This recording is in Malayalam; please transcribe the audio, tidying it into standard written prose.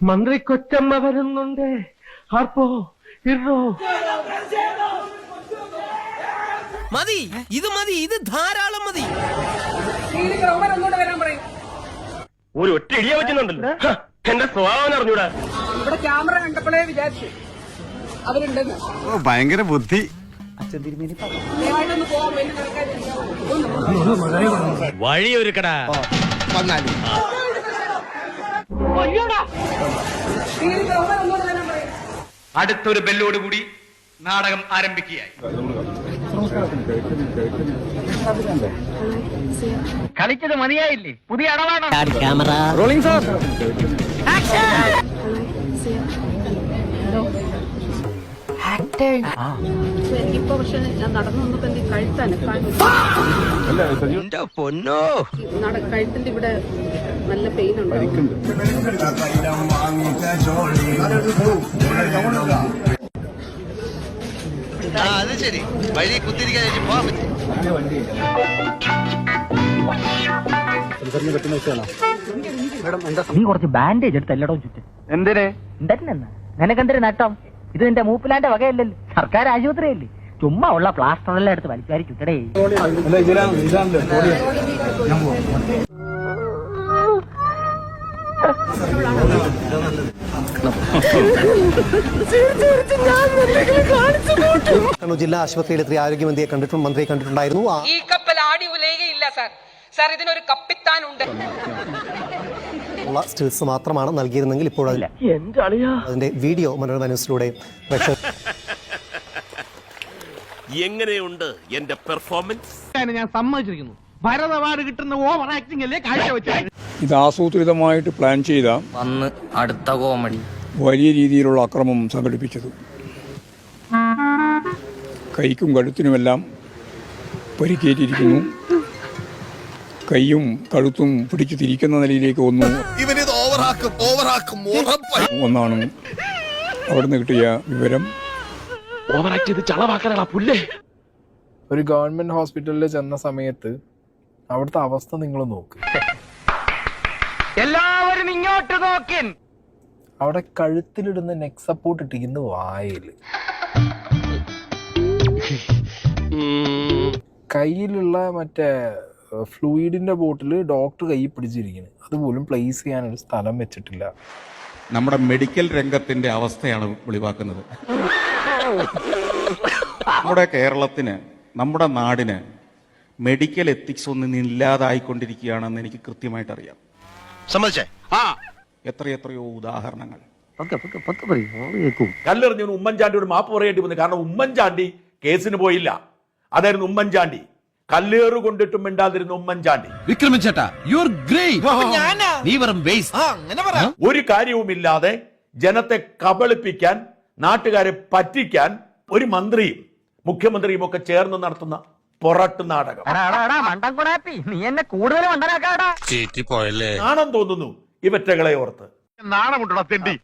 മന്ത്രി കൊച്ചമ്മ വരുന്നുണ്ട്. ആർപ്പോ ഇറോ മതി, ഇത് മതി, ഇത് ധാരാളം മതി. ഒരു ഒറ്റ ഇടിയ പറ്റുന്നുണ്ടല്ലോ. എന്റെ സ്വഭാവം അറിഞ്ഞൂടാ. ഇവിടെ ക്യാമറ കണ്ടപ്പോഴേ വിചാരിച്ചു അവരുണ്ടെന്ന്. ഭയങ്കര ബുദ്ധി. ദയവായിട്ടൊന്ന് പോകാൻ വേണ്ടി വഴിയൊരുക്കടാ. അടുത്തൊരു ബെല്ലോടുകൂടി നാടകം ആരംഭിക്കുകയായി. കളിച്ചത് മതിയായില്ലേ? പുതിയ അടവാണ്. Camera rolling sir. ഇപ്പൊ പക്ഷെ ഞാൻ നടന്നു വന്നപ്പോ എന്റെ കഴുത്താണ് പൊന്നോ. കഴുത്തിന്റെ ഇവിടെ നല്ല പെയിൻ ഉണ്ട്. അത് ശരി, വഴി കുത്തിരിക്കാൻ പോകാൻ പറ്റും. നീ കുറച്ച് ബാൻഡേജ് എടുത്ത് എല്ലാടോ ചുറ്റും. എന്തിനെ? നിനക്കെന്തൊരു നട്ടം? ഇത് നിന്റെ മൂപ്പിലാന്റെ വകയല്ലല്ലോ, സർക്കാർ ആശുപത്രിയല്ലേ. ചുമ്മാ ഉള്ള പ്ലാസ്റ്ററെല്ലാം എടുത്ത് വലിച്ചാരി ചുറ്റടേ. ജില്ലാ ആശുപത്രിയിലെത്തിയ ആരോഗ്യമന്ത്രിയെ മന്ത്രിയെ കണ്ടിട്ടുണ്ടായിരുന്നു. ഈ കപ്പൽ ആടി ഉലയുകയില്ല സാർ. സാർ ഇതിനൊരു കപ്പിത്താൻ ഉണ്ട്. സ്റ്റിൽസ് മാത്രമാണ് നൽകിയിരുന്നെങ്കിൽ ഇപ്പോൾ അതിന്റെ വീഡിയോ മനോരമ ന്യൂസിലൂടെ എങ്ങനെയുണ്ട് എന്റെ പെർഫോമൻസ്? ഞാൻ സമ്മതിച്ചിരിക്കുന്നു. ഭരത് അവാർഡ് കിട്ടുന്ന ഓവർ ആക്ടിംഗ് അല്ലേ കാഴ്ചവെച്ചത്. ഇത് ആസൂത്രിതമായിട്ട് പ്ലാൻ ചെയ്ത അടുത്ത കോമഡി വലിയ രീതിയിലുള്ള അക്രമം സംഘടിപ്പിച്ചത്. കൈക്കും കഴുത്തിനുമെല്ലാം പരിക്കേറ്റിരിക്കുന്നു. കൈയും കഴുത്തും പിടിച്ചു തിരിക്കുന്ന നിലയിലേക്ക് ഒന്നാണ് അവിടുന്ന് കിട്ടിയ വിവരം. ഒരു ഗവൺമെന്റ് ഹോസ്പിറ്റലിൽ ചെന്ന സമയത്ത് അവിടുത്തെ അവസ്ഥ നിങ്ങൾ നോക്ക്. എല്ലാവരും ഇങ്ങോട്ട് നോക്കിൻ. അവിടെ കഴുത്തിലിടുന്ന നെക്ക് സപ്പോർട്ട് ഇട്ടിരിക്കുന്ന വായില്, കയ്യിലുള്ള മറ്റേ ഫ്ലൂയിഡിന്റെ ബോട്ടിൽ ഡോക്ടർ കൈ പിടിച്ചിരിക്കുന്നു. അതുപോലും പ്ലേസ് ചെയ്യാനൊരു സ്ഥലം വെച്ചിട്ടില്ല. നമ്മുടെ മെഡിക്കൽ രംഗത്തിന്റെ അവസ്ഥയാണ് വെളിവാക്കുന്നത്. നമ്മുടെ കേരളത്തിന്, നമ്മുടെ നാടിന് മെഡിക്കൽ എത്തിക്സ് ഒന്നും ഇല്ലാതായിക്കൊണ്ടിരിക്കുകയാണെന്ന് എനിക്ക് കൃത്യമായിട്ട് അറിയാം. സമ്മതിച്ചേ? എത്രയെത്രയോ ഉദാഹരണങ്ങൾ. കല്ലെറിഞ്ഞവന് ഉമ്മൻചാണ്ടിയോട് മാപ്പ് പറയേണ്ടി വന്നു. കാരണം ഉമ്മൻചാണ്ടി കേസിന് പോയില്ല. അതായിരുന്നു ഉമ്മൻചാണ്ടി. കല്ലേറ് കൊണ്ടിട്ടും മിണ്ടാതിരുന്ന ഉമ്മൻചാണ്ടി. ഒരു കാര്യവുമില്ലാതെ ജനത്തെ കബളിപ്പിക്കാൻ, നാട്ടുകാരെ പറ്റിക്കാൻ ഒരു മന്ത്രിയും മുഖ്യമന്ത്രിയും ഒക്കെ ചേർന്ന് നടത്തുന്ന പൊറട്ട് നാടകം. നീ എന്നെ കൂടുതൽ നാണം തോന്നുന്നു ഇവറ്റകളെ ഓർത്ത്. നാണമുണ്ടോ തെണ്ടി?